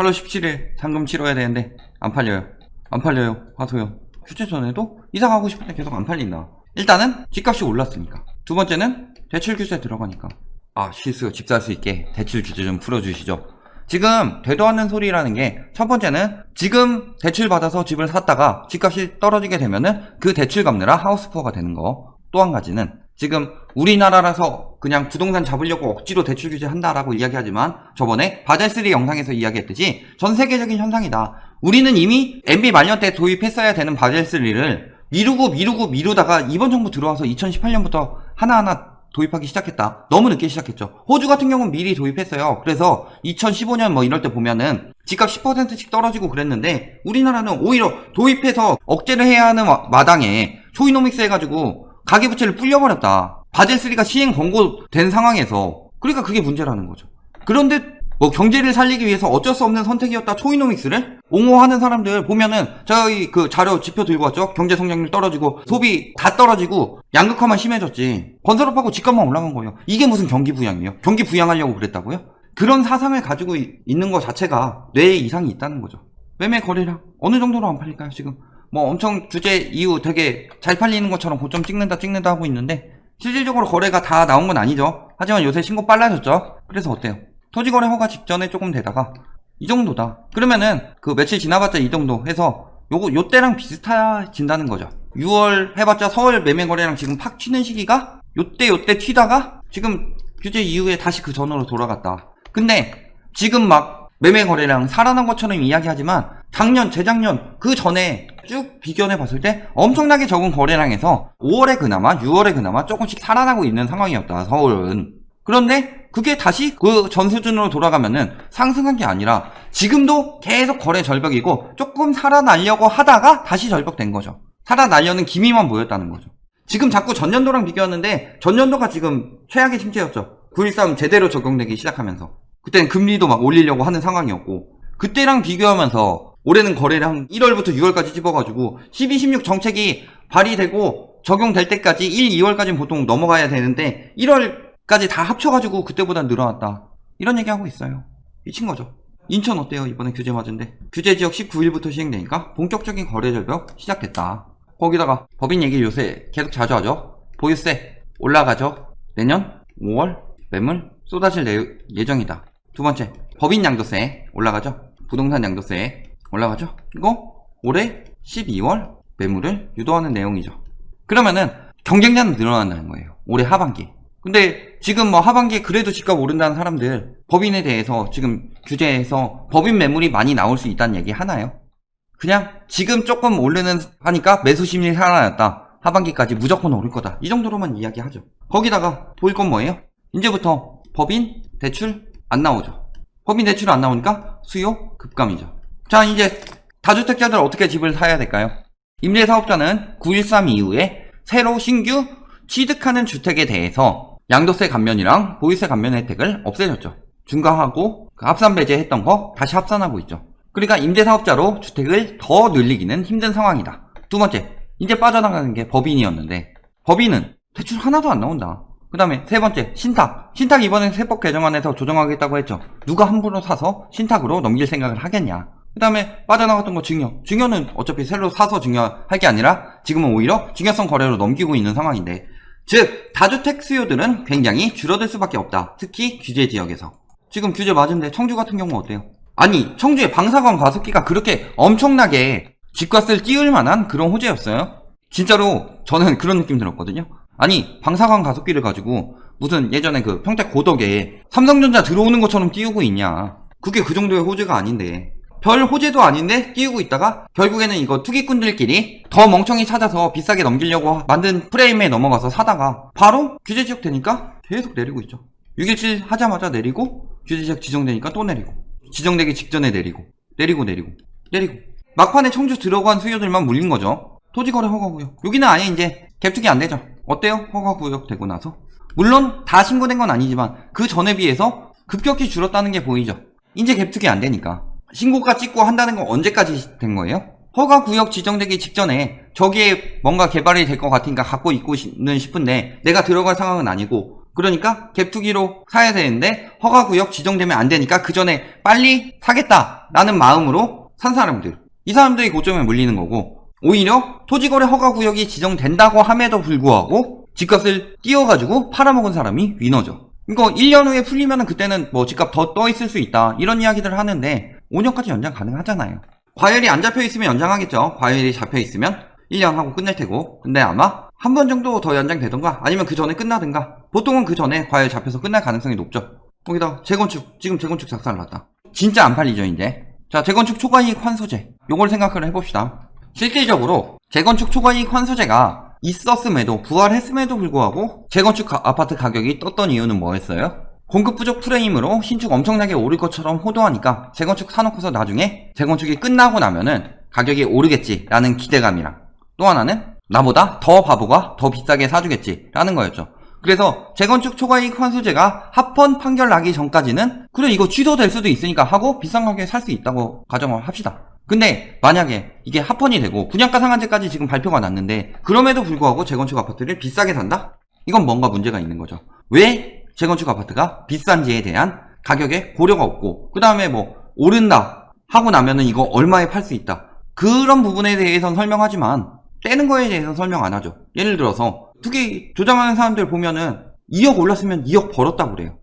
8월 17일 잔금 치러야 되는데 안 팔려요. 안 팔려요. 하소연. 휴재 전에도 이사 가고 싶은데 계속 안 팔린다. 일단은 집값이 올랐으니까. 두 번째는 대출 규제 들어가니까. 실수 집 살 수 있게 대출 규제 좀 풀어주시죠. 지금 되도 않는 소리라는 게 첫 번째는 지금 대출 받아서 집을 샀다가 집값이 떨어지게 되면은 그 대출 갚느라 하우스푸어가 되는 거. 또 한 가지는 지금 우리나라라서 그냥 부동산 잡으려고 억지로 대출 규제 한다라고 이야기하지만 저번에 바젤3 영상에서 이야기했듯이 전 세계적인 현상이다. 우리는 이미 MB 말년 때 도입했어야 되는 바젤3를 미루다가 이번 정부 들어와서 2018년부터 하나하나 도입하기 시작했다. 너무 늦게 시작했죠. 호주 같은 경우는 미리 도입했어요. 그래서 2015년 뭐 이럴 때 보면은 집값 10%씩 떨어지고 그랬는데 우리나라는 오히려 도입해서 억제를 해야 하는 마당에 초이노믹스 해가지고 가계부채를 불려버렸다. 바젤3가 시행 권고된 상황에서. 그러니까 그게 문제라는 거죠. 그런데 뭐 경제를 살리기 위해서 어쩔 수 없는 선택이었다 초이노믹스를 옹호하는 사람들 보면은 저희 그 자료 지표 들고 왔죠. 경제 성장률 떨어지고 소비 다 떨어지고 양극화만 심해졌지. 건설업하고 집값만 올라간 거예요. 이게 무슨 경기 부양이에요? 경기 부양하려고 그랬다고요? 그런 사상을 가지고 있는 것 자체가 뇌에 이상이 있다는 거죠. 매매 거래량 어느 정도로 안 팔릴까요 지금? 뭐 엄청 규제 이후 되게 잘 팔리는 것처럼 고점 찍는다 하고 있는데 실질적으로 거래가 다 나온 건 아니죠. 하지만 요새 신고 빨라졌죠. 그래서 어때요? 토지거래 허가 직전에 조금 되다가 이 정도다. 그러면은 그 며칠 지나봤자 이 정도 해서 요때랑 비슷해진다는 거죠. 6월 해봤자 서울 매매거래량 지금 팍 튀는 시기가 요때 튀다가 지금 규제 이후에 다시 그 전으로 돌아갔다. 근데 지금 막 매매거래량 살아난 것처럼 이야기하지만 작년, 재작년 그 전에 쭉 비교해 봤을 때 엄청나게 적은 거래량에서 5월에 그나마 6월에 그나마 조금씩 살아나고 있는 상황이었다 서울은. 그런데 그게 다시 그 전 수준으로 돌아가면은 상승한 게 아니라 지금도 계속 거래 절벽이고 조금 살아나려고 하다가 다시 절벽된 거죠. 살아나려는 기미만 보였다는 거죠. 지금 자꾸 전년도랑 비교하는데 전년도가 지금 최악의 침체였죠. 9.13 제대로 적용되기 시작하면서 그때는 금리도 막 올리려고 하는 상황이었고 그때랑 비교하면서 올해는 거래량 1월부터 6월까지 집어가지고 12, 16 정책이 발의되고 적용될 때까지 1, 2월까지는 보통 넘어가야 되는데 1월까지 다 합쳐가지고 그때보다 늘어났다. 이런 얘기하고 있어요. 미친 거죠. 인천 어때요? 이번에 규제 맞은데 규제 지역 19일부터 시행되니까 본격적인 거래 절벽 시작됐다. 거기다가 법인 얘기 요새 계속 자주 하죠. 보유세 올라가죠. 내년 5월 매물 쏟아질 예정이다. 두 번째 법인 양도세 올라가죠. 부동산 양도세 올라가죠. 이거 올해 12월 매물을 유도하는 내용이죠. 그러면은 경쟁자는 늘어난다는 거예요. 올해 하반기. 근데 지금 뭐 하반기에 그래도 집값 오른다는 사람들 법인에 대해서 지금 규제해서 법인 매물이 많이 나올 수 있다는 얘기 하나요? 그냥 지금 조금 오르는 하니까 매수 심리 살아났다. 하반기까지 무조건 오를 거다. 이 정도로만 이야기하죠. 거기다가 보일 건 뭐예요? 이제부터 법인 대출 안 나오죠. 법인 대출 안 나오니까 수요 급감이죠. 자, 이제 다주택자들 어떻게 집을 사야 될까요? 임대사업자는 9.13 이후에 새로 신규 취득하는 주택에 대해서 양도세 감면이랑 보유세 감면 혜택을 없애줬죠. 중과하고 합산 배제했던 거 다시 합산하고 있죠. 그러니까 임대사업자로 주택을 더 늘리기는 힘든 상황이다. 두 번째, 이제 빠져나가는 게 법인이었는데 법인은 대출 하나도 안 나온다. 그 다음에 세 번째, 신탁 이번엔 세법 개정안에서 조정하겠다고 했죠. 누가 함부로 사서 신탁으로 넘길 생각을 하겠냐. 그 다음에 빠져나갔던 거 증여는 어차피 새로 사서 증여할 게 아니라 지금은 오히려 증여성 거래로 넘기고 있는 상황인데 즉 다주택 수요들은 굉장히 줄어들 수밖에 없다. 특히 규제 지역에서. 지금 규제 맞은데 청주 같은 경우 어때요? 아니 청주의 방사관 과속기가 그렇게 엄청나게 집값을 띄울 만한 그런 호재였어요? 진짜로 저는 그런 느낌 들었거든요. 아니 방사관 가속기를 가지고 무슨 예전에 그 평택 고덕에 삼성전자 들어오는 것처럼 띄우고 있냐. 그게 그 정도의 호재가 아닌데 별 호재도 아닌데 띄우고 있다가 결국에는 이거 투기꾼들끼리 더 멍청이 찾아서 비싸게 넘기려고 만든 프레임에 넘어가서 사다가 바로 규제지역 되니까 계속 내리고 있죠. 6.17 하자마자 내리고 규제지역 지정되니까 또 내리고 지정되기 직전에 내리고 막판에 청주 들어간 수요들만 물린 거죠. 토지거래 허가구역 여기는 아예 이제 갭투기 안 되죠. 어때요? 허가구역 되고 나서 물론 다 신고된 건 아니지만 그 전에 비해서 급격히 줄었다는 게 보이죠. 이제 갭투기 안 되니까 신고가 찍고 한다는 건 언제까지 된 거예요? 허가구역 지정되기 직전에 저기에 뭔가 개발이 될 것 같으니까 갖고 있고 싶은데 내가 들어갈 상황은 아니고 그러니까 갭투기로 사야 되는데 허가구역 지정되면 안 되니까 그 전에 빨리 사겠다라는 마음으로 산 사람들, 이 사람들이 고점에 물리는 거고, 오히려 토지거래 허가구역이 지정된다고 함에도 불구하고 집값을 띄워가지고 팔아먹은 사람이 위너죠. 이거 1년 후에 풀리면은 그때는 뭐 집값 더 떠 있을 수 있다 이런 이야기들 하는데 5년까지 연장 가능하잖아요. 과열이 안 잡혀있으면 연장하겠죠. 과열이 잡혀있으면 1년 하고 끝낼 테고. 근데 아마 한 번 정도 더 연장되던가 아니면 그 전에 끝나든가, 보통은 그 전에 과열 잡혀서 끝날 가능성이 높죠. 거기다 재건축, 지금 재건축 작살 났다. 진짜 안 팔리죠 이제. 자, 재건축 초과이익 환수제, 요걸 생각을 해봅시다. 실질적으로 재건축 초과이익 환수제가 있었음에도, 부활했음에도 불구하고 재건축 아파트 가격이 떴던 이유는 뭐였어요? 공급 부족 프레임으로 신축 엄청나게 오를 것처럼 호도하니까 재건축 사놓고서 나중에 재건축이 끝나고 나면은 가격이 오르겠지라는 기대감이랑, 또 하나는 나보다 더 바보가 더 비싸게 사주겠지라는 거였죠. 그래서 재건축 초과이익 환수제가 합헌 판결 나기 전까지는 그래 이거 취소될 수도 있으니까 하고 비싼 가격에 살 수 있다고 가정을 합시다. 근데 만약에 이게 합헌이 되고 분양가 상한제까지 지금 발표가 났는데 그럼에도 불구하고 재건축 아파트를 비싸게 산다? 이건 뭔가 문제가 있는 거죠. 왜 재건축 아파트가 비싼지에 대한 가격에 고려가 없고, 그 다음에 뭐 오른다 하고 나면은 이거 얼마에 팔 수 있다, 그런 부분에 대해서는 설명하지만 떼는 거에 대해서는 설명 안 하죠. 예를 들어서 투기 조장하는 사람들 보면은 2억 올랐으면 2억 벌었다고 그래요.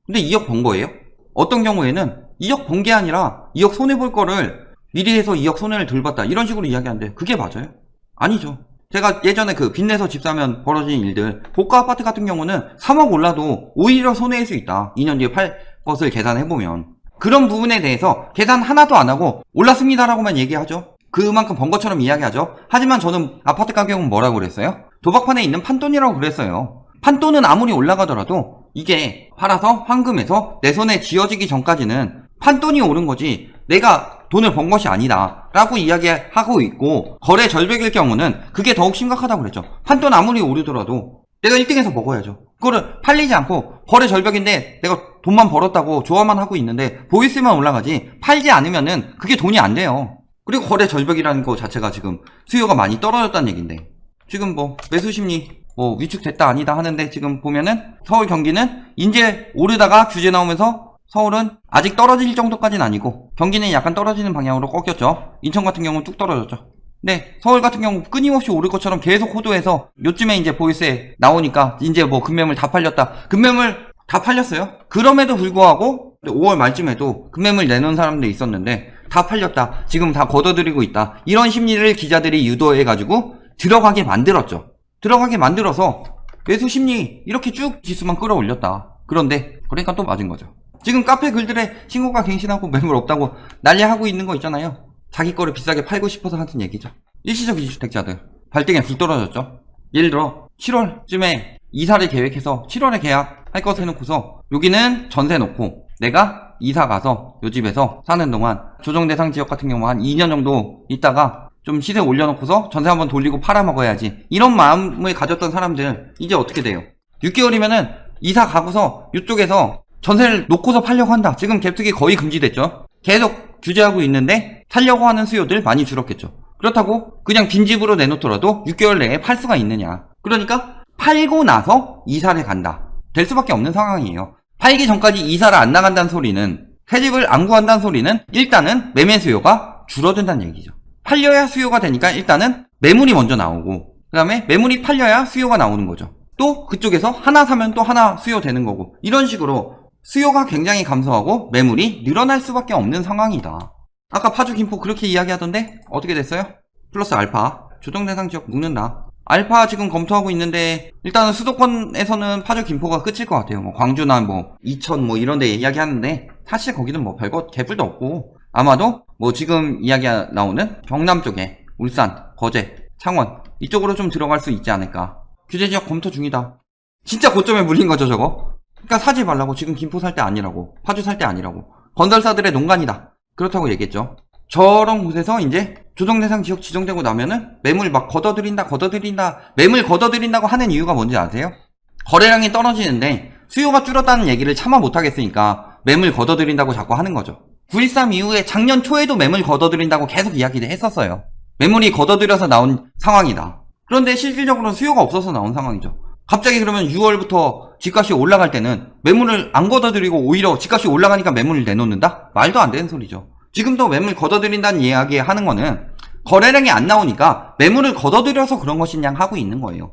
근데 2억 번 거예요? 어떤 경우에는 2억 번 게 아니라 2억 손해볼 거를 미리 해서 2억 손해를 덜 봤다 이런 식으로 이야기하는데 그게 맞아요? 아니죠. 제가 예전에 그 빚내서 집 사면 벌어진 일들, 고가 아파트 같은 경우는 3억 올라도 오히려 손해일 수 있다. 2년 뒤에 팔 것을 계산해보면. 그런 부분에 대해서 계산 하나도 안 하고 올랐습니다라고만 얘기하죠. 그만큼 번 것처럼 이야기하죠. 하지만 저는 아파트 가격은 뭐라고 그랬어요? 도박판에 있는 판돈이라고 그랬어요. 판돈은 아무리 올라가더라도 이게 팔아서 황금에서 내 손에 쥐어지기 전까지는 판돈이 오른 거지 내가 돈을 번 것이 아니다 라고 이야기하고 있고, 거래 절벽일 경우는 그게 더욱 심각하다고 그랬죠. 판돈 아무리 오르더라도 내가 1등에서 먹어야죠. 그거를 팔리지 않고 거래 절벽인데 내가 돈만 벌었다고 좋아만 하고 있는데 보이스만 올라가지 팔지 않으면은 그게 돈이 안 돼요. 그리고 거래 절벽이라는 거 자체가 지금 수요가 많이 떨어졌다는 얘긴데, 지금 뭐 매수 심리 뭐 위축됐다 아니다 하는데 지금 보면은 서울 경기는 이제 오르다가 규제 나오면서 서울은 아직 떨어질 정도까지는 아니고 경기는 약간 떨어지는 방향으로 꺾였죠. 인천 같은 경우는 뚝 떨어졌죠. 네, 서울 같은 경우 끊임없이 오를 것처럼 계속 호도해서 요즘에 이제 보이스에 나오니까 이제 뭐 급매물 다 팔렸다. 급매물 다 팔렸어요. 그럼에도 불구하고 5월 말쯤에도 급매물 내놓은 사람들이 있었는데 다 팔렸다. 지금 다 걷어들이고 있다. 이런 심리를 기자들이 유도해가지고 들어가게 만들었죠. 들어가게 만들어서 매수 심리 이렇게 쭉 지수만 끌어올렸다. 그런데 그러니까 또 맞은 거죠. 지금 카페 글들에 신고가 갱신하고 매물 없다고 난리하고 있는 거 있잖아요. 자기 거를 비싸게 팔고 싶어서 하는 얘기죠. 일시적 이주택자들 발등에 불 떨어졌죠. 예를 들어 7월쯤에 이사를 계획해서 7월에 계약할 것 해놓고서 여기는 전세 놓고 내가 이사 가서 요 집에서 사는 동안 조정대상 지역 같은 경우 한 2년 정도 있다가 좀 시세 올려놓고서 전세 한번 돌리고 팔아먹어야지, 이런 마음을 가졌던 사람들 이제 어떻게 돼요? 6개월이면은 이사 가고서 이쪽에서 전세를 놓고서 팔려고 한다. 지금 갭투기 거의 금지됐죠. 계속 규제하고 있는데 살려고 하는 수요들 많이 줄었겠죠. 그렇다고 그냥 빈집으로 내놓더라도 6개월 내에 팔 수가 있느냐. 그러니까 팔고 나서 이사를 간다. 될 수밖에 없는 상황이에요. 팔기 전까지 이사를 안 나간다는 소리는, 새집을 안 구한다는 소리는 일단은 매매 수요가 줄어든다는 얘기죠. 팔려야 수요가 되니까 일단은 매물이 먼저 나오고, 그 다음에 매물이 팔려야 수요가 나오는 거죠. 또 그쪽에서 하나 사면 또 하나 수요 되는 거고, 이런 식으로 수요가 굉장히 감소하고 매물이 늘어날 수밖에 없는 상황이다. 아까 파주 김포 그렇게 이야기하던데 어떻게 됐어요? 플러스 알파 조정대상 지역 묶는다. 알파 지금 검토하고 있는데 일단은 수도권에서는 파주 김포가 끝일 것 같아요. 뭐 광주나 뭐 이천 뭐 이런 데 이야기하는데 사실 거기는 뭐 별거 개뿔도 없고, 아마도 뭐 지금 이야기가 나오는 경남 쪽에 울산, 거제, 창원 이쪽으로 좀 들어갈 수 있지 않을까. 규제 지역 검토 중이다. 진짜 고점에 물린 거죠 저거. 그러니까 사지 말라고. 지금 김포 살 때 아니라고, 파주 살 때 아니라고. 건설사들의 농간이다. 그렇다고 얘기했죠. 저런 곳에서 이제 조정대상 지역 지정되고 나면은 매물 막 걷어들인다. 매물 걷어들인다고 하는 이유가 뭔지 아세요? 거래량이 떨어지는데 수요가 줄었다는 얘기를 차마 못하겠으니까 매물 걷어들인다고 자꾸 하는 거죠. 9.13 이후에 작년 초에도 매물 걷어들인다고 계속 이야기를 했었어요. 매물이 걷어들여서 나온 상황이다. 그런데 실질적으로는 수요가 없어서 나온 상황이죠. 갑자기 그러면 6월부터 집값이 올라갈 때는 매물을 안 걷어들이고 오히려 집값이 올라가니까 매물을 내놓는다? 말도 안 되는 소리죠. 지금도 매물 걷어들인다는 이야기 하는 거는 거래량이 안 나오니까 매물을 걷어들여서 그런 것이냐 하고 있는 거예요.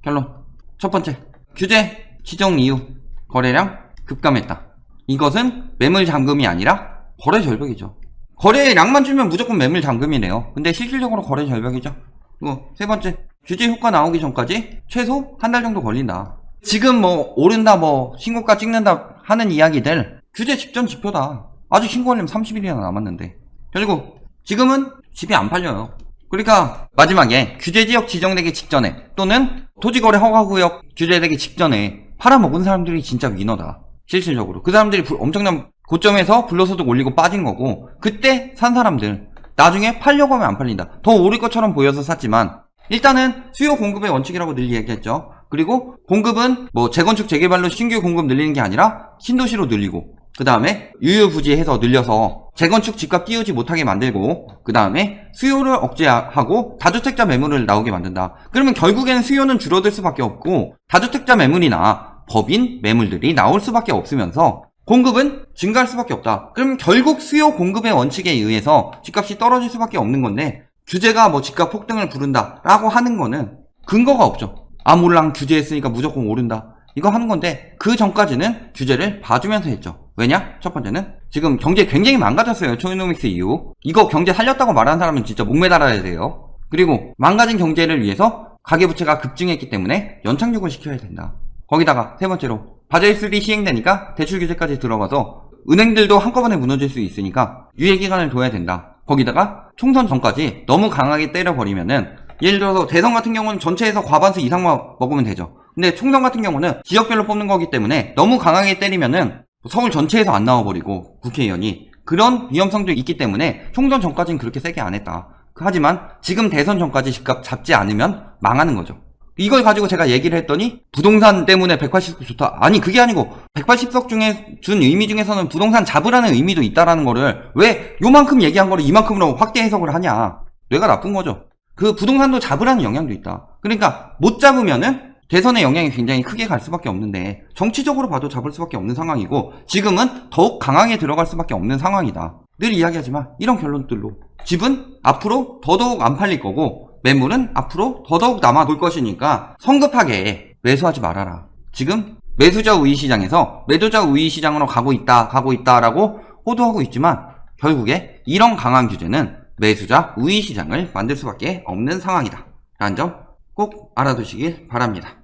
결론. 첫 번째, 규제 지정 이유. 거래량 급감했다. 이것은 매물 잠금이 아니라 거래 절벽이죠. 거래량만 주면 무조건 매물 잠금이래요. 근데 실질적으로 거래 절벽이죠. 그리고 세 번째, 규제 효과 나오기 전까지 최소 한 달 정도 걸린다. 지금 뭐 오른다 뭐 신고가 찍는다 하는 이야기들 규제 직전 지표다. 아직 신고하려면 30일이나 남았는데. 그리고 지금은 집이 안 팔려요. 그러니까 마지막에 규제지역 지정되기 직전에 또는 토지거래 허가구역 규제되기 직전에 팔아먹은 사람들이 진짜 위너다. 실질적으로 그 사람들이 엄청난 고점에서 불로소득 올리고 빠진 거고, 그때 산 사람들 나중에 팔려고 하면 안 팔린다. 더 오를 것처럼 보여서 샀지만 일단은 수요 공급의 원칙이라고 늘 얘기했죠. 그리고 공급은 뭐 재건축 재개발로 신규 공급 늘리는 게 아니라 신도시로 늘리고, 그 다음에 유유부지해서 늘려서 재건축 집값 띄우지 못하게 만들고, 그 다음에 수요를 억제하고 다주택자 매물을 나오게 만든다. 그러면 결국에는 수요는 줄어들 수밖에 없고 다주택자 매물이나 법인 매물들이 나올 수밖에 없으면서 공급은 증가할 수밖에 없다. 그럼 결국 수요 공급의 원칙에 의해서 집값이 떨어질 수밖에 없는 건데, 규제가 뭐 집값 폭등을 부른다 라고 하는 거는 근거가 없죠. 아 몰랑 규제했으니까 무조건 오른다 이거 하는 건데, 그 전까지는 규제를 봐주면서 했죠. 왜냐? 첫 번째는 지금 경제 굉장히 망가졌어요. 초이노믹스 이후. 이거 경제 살렸다고 말하는 사람은 진짜 목매달아야 돼요. 그리고 망가진 경제를 위해서 가계부채가 급증했기 때문에 연착륙을 시켜야 된다. 거기다가 세 번째로 바젤3 시행되니까 대출 규제까지 들어가서 은행들도 한꺼번에 무너질 수 있으니까 유예기간을 둬야 된다. 거기다가 총선 전까지 너무 강하게 때려버리면은, 예를 들어서 대선 같은 경우는 전체에서 과반수 이상만 먹으면 되죠. 근데 총선 같은 경우는 지역별로 뽑는 거기 때문에 너무 강하게 때리면은 서울 전체에서 안 나와버리고 국회의원이, 그런 위험성도 있기 때문에 총선 전까지는 그렇게 세게 안 했다. 하지만 지금 대선 전까지 집값 잡지 않으면 망하는 거죠. 이걸 가지고 제가 얘기를 했더니 부동산 때문에 180석 좋다. 아니 그게 아니고 180석 중에 준 의미 중에서는 부동산 잡으라는 의미도 있다라는 거를 왜 요만큼 얘기한 거를 이만큼으로 확대 해석을 하냐. 뇌가 나쁜 거죠. 그 부동산도 잡으라는 영향도 있다. 그러니까 못 잡으면은 대선의 영향이 굉장히 크게 갈 수밖에 없는데, 정치적으로 봐도 잡을 수밖에 없는 상황이고 지금은 더욱 강하게 들어갈 수밖에 없는 상황이다. 늘 이야기하지만 이런 결론들로 집은 앞으로 더더욱 안 팔릴 거고 매물은 앞으로 더더욱 남아돌 것이니까 성급하게 매수하지 말아라. 지금 매수자 우위 시장에서 매도자 우위 시장으로 가고 있다라고 호도하고 있지만 결국에 이런 강한 규제는 매수자 우위 시장을 만들 수밖에 없는 상황이다 라는 점 꼭 알아두시길 바랍니다.